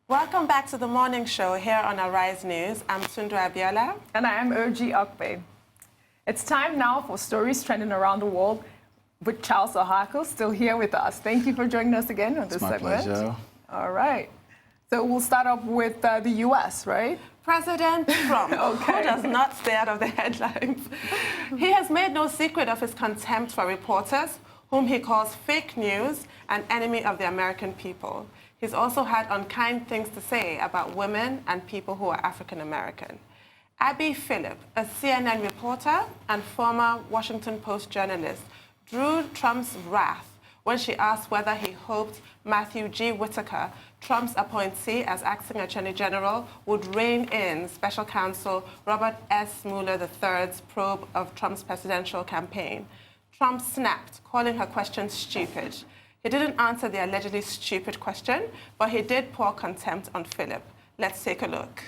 Welcome back to the morning show here on Arise News. I'm Sundra Abiola. And I am Ohaukwu. It's time now for stories trending around the world with Charles Ohaukwu still here with us. Thank you for joining us again on this segment. My pleasure. All right. So we'll start off with the U.S., right? President Trump, who does not stay out of the headlines. He has made no secret of his contempt for reporters, whom he calls fake news and enemy of the American people. He's also had unkind things to say about women and people who are African American. Abby Phillip, a CNN reporter and former Washington Post journalist, drew Trump's wrath when she asked whether he hoped Matthew G. Whitaker, Trump's appointee as acting Attorney General, would rein in Special Counsel Robert S. Mueller III's probe of Trump's presidential campaign. Trump snapped, calling her question stupid. He didn't answer the allegedly stupid question, but he did pour contempt on Phillip. Let's take a look.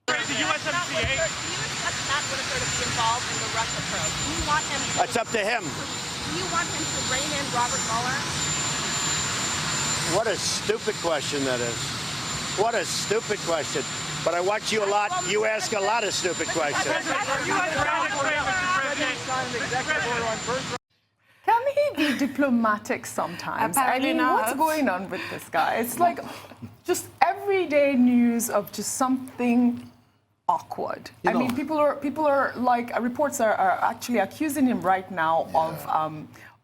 The USMCA. Do you expect Matt Whitaker to be involved in the Russia probe? Do you want him to... It's up to him. Do you want him to rein in Robert Mueller? What a stupid question that is. What a stupid question. But I watch you a lot. You ask a lot of stupid questions. Can he be diplomatic sometimes? Apparently not. What's going on with this guy? It's like just everyday news of just something awkward. I mean, people are like, reports are actually accusing him right now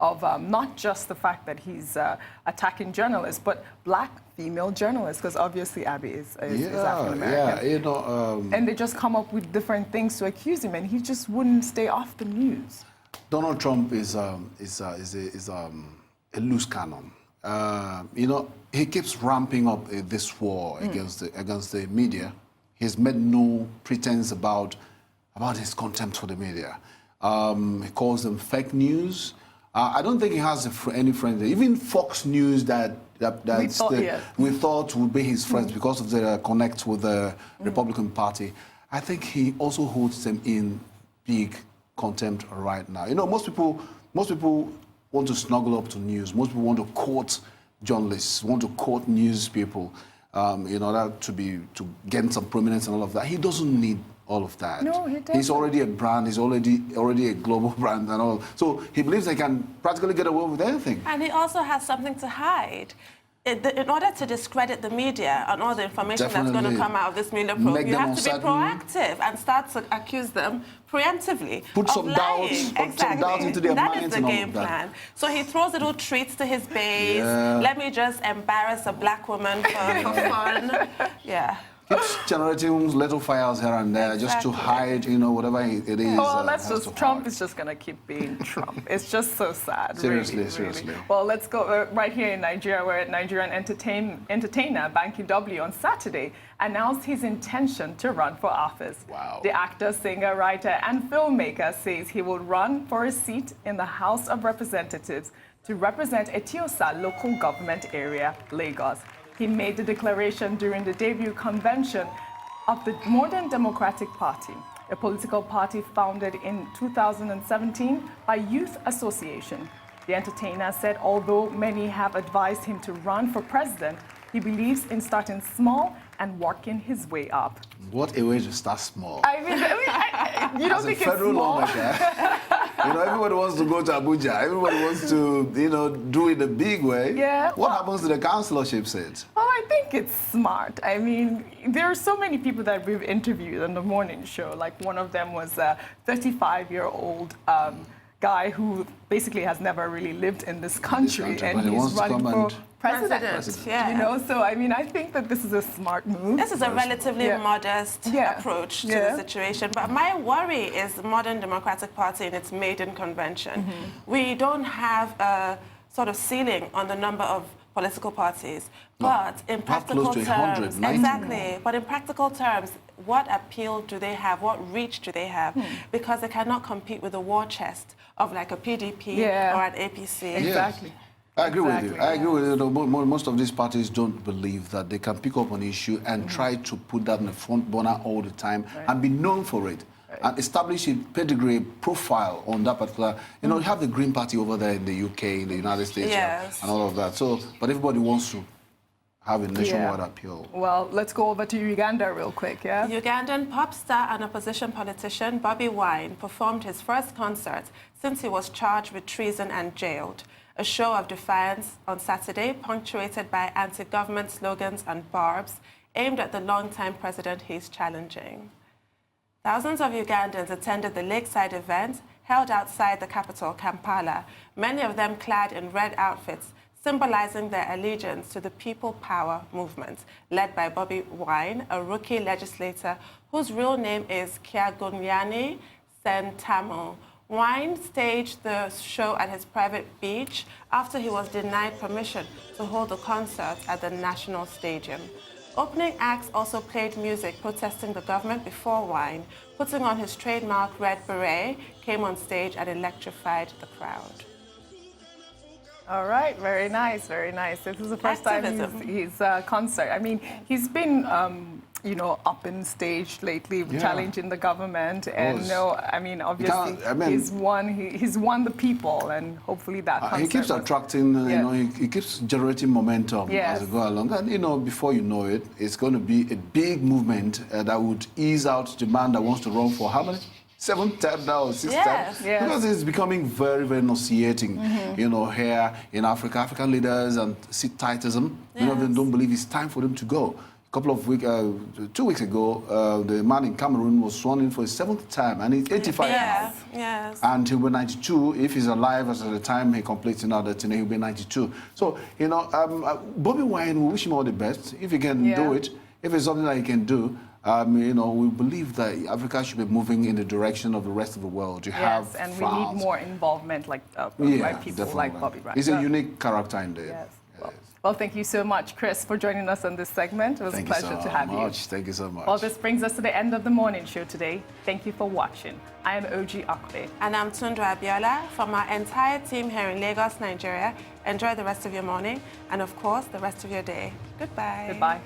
of not just the fact that he's attacking journalists, but black female journalists, because obviously Abby is African American. Yeah, and they just come up with different things to accuse him, and he just wouldn't stay off the news. Donald Trump is a loose cannon. He keeps ramping up this war against the media. He's made no pretense about his contempt for the media. He calls them fake news. I don't think he has any friends. Even Fox News we thought would be his friends because of their connect with the Republican Party. I think he also holds them in big contempt right now. Most people want to snuggle up to news. Most people want to quote journalists, want to quote news people, in order to gain some prominence and all of that. He doesn't need all of that. No, he doesn't. He's already a brand. He's already a global brand and all. So he believes they can practically get away with anything. And he also has something to hide. In order to discredit the media and all the information that's going to come out of this Mueller probe, you have to be proactive and start to accuse them preemptively Put of some lying. doubts into their That minds. is the game plan. So he throws little treats to his base. Yeah. Let me just embarrass a black woman for fun. Yeah. Keeps generating little fires here and there just to hide, whatever it is. Well, Trump is just going to keep being Trump. It's just so sad. Seriously. Well, let's go right here in Nigeria, where Nigerian entertainer Banky W on Saturday announced his intention to run for office. Wow. The actor, singer, writer, and filmmaker says he will run for a seat in the House of Representatives to represent Etiosa local government area, Lagos. He made the declaration during the debut convention of the Modern Democratic Party, a political party founded in 2017 by Youth Association. The entertainer said although many have advised him to run for president, he believes in starting small and working his way up. What a way to start small. I mean, you don't think it's small? Everybody wants to go to Abuja. Everybody wants to, do it the big way. Yeah. What happens to the councillorship seat? Oh, I think it's smart. I mean, there are so many people that we've interviewed on the morning show. Like one of them was a 35-year-old guy who basically has never really lived in this country, and he's running for president. Yeah. So I mean, I think that this is a smart move. This is a relatively modest approach to the situation. But my worry is the Modern Democratic Party in its maiden convention. We don't have a sort of ceiling on the number of political parties, but in practical terms, but in practical terms, what appeal do they have? What reach do they have? Because they cannot compete with the war chest of like a PDP or an APC. Exactly. I agree with you. I agree with you. Most of these parties don't believe that they can pick up an issue and try to put that in the front burner all the time and be known for it. And establish a pedigree profile on that particular, you have the Green Party over there in the UK, in the United States, and all of that. So, but everybody wants to have a nationwide appeal. Well, let's go over to Uganda real quick, yeah? Ugandan pop star and opposition politician Bobby Wine performed his first concert since he was charged with treason and jailed. A show of defiance on Saturday, punctuated by anti-government slogans and barbs aimed at the longtime president he's challenging. Thousands of Ugandans attended the lakeside event held outside the capital, Kampala, many of them clad in red outfits, symbolizing their allegiance to the People Power movement, led by Bobby Wine, a rookie legislator whose real name is Kyagulanyi Ssentamu. Wine staged the show at his private beach after he was denied permission to hold a concert at the National Stadium. Opening acts also played music protesting the government before Wine, putting on his trademark red beret, came on stage and electrified the crowd. All right, very nice, very nice. This is the first time he's concert. I mean, he's been, you know, up in stage lately, challenging the government, and I mean, obviously, he's won the people, and hopefully that concert he keeps attracting, you know, he keeps generating momentum as we go along, and you know, before you know it, it's going to be a big movement that would ease out the man that wants to run for how many? 7th time now, 6th time, because it's becoming very, very nauseating, you know, here in Africa. African leaders and seat-tightism, many of them don't believe it's time for them to go. A couple of weeks, 2 weeks ago, the man in Cameroon was sworn in for his 7th time, and he's 85 now. And he'll be 92 if he's alive as at the time he completes another thing. He'll be 92. So, you know, Bobby Wine, we wish him all the best. If he can do it, if it's something that he can do, you know, we believe that Africa should be moving in the direction of the rest of the world. You have and France. we need more involvement like by people like Bobby Wine. He's a unique character in there. Well, thank you so much, Chris, for joining us on this segment. It was a pleasure to have you. Thank you so much. Well, this brings us to the end of the morning show today. Thank you for watching. I am OG Akpe. And I'm Tundra Abiola. From our entire team here in Lagos, Nigeria, enjoy the rest of your morning and, of course, the rest of your day. Goodbye. Goodbye.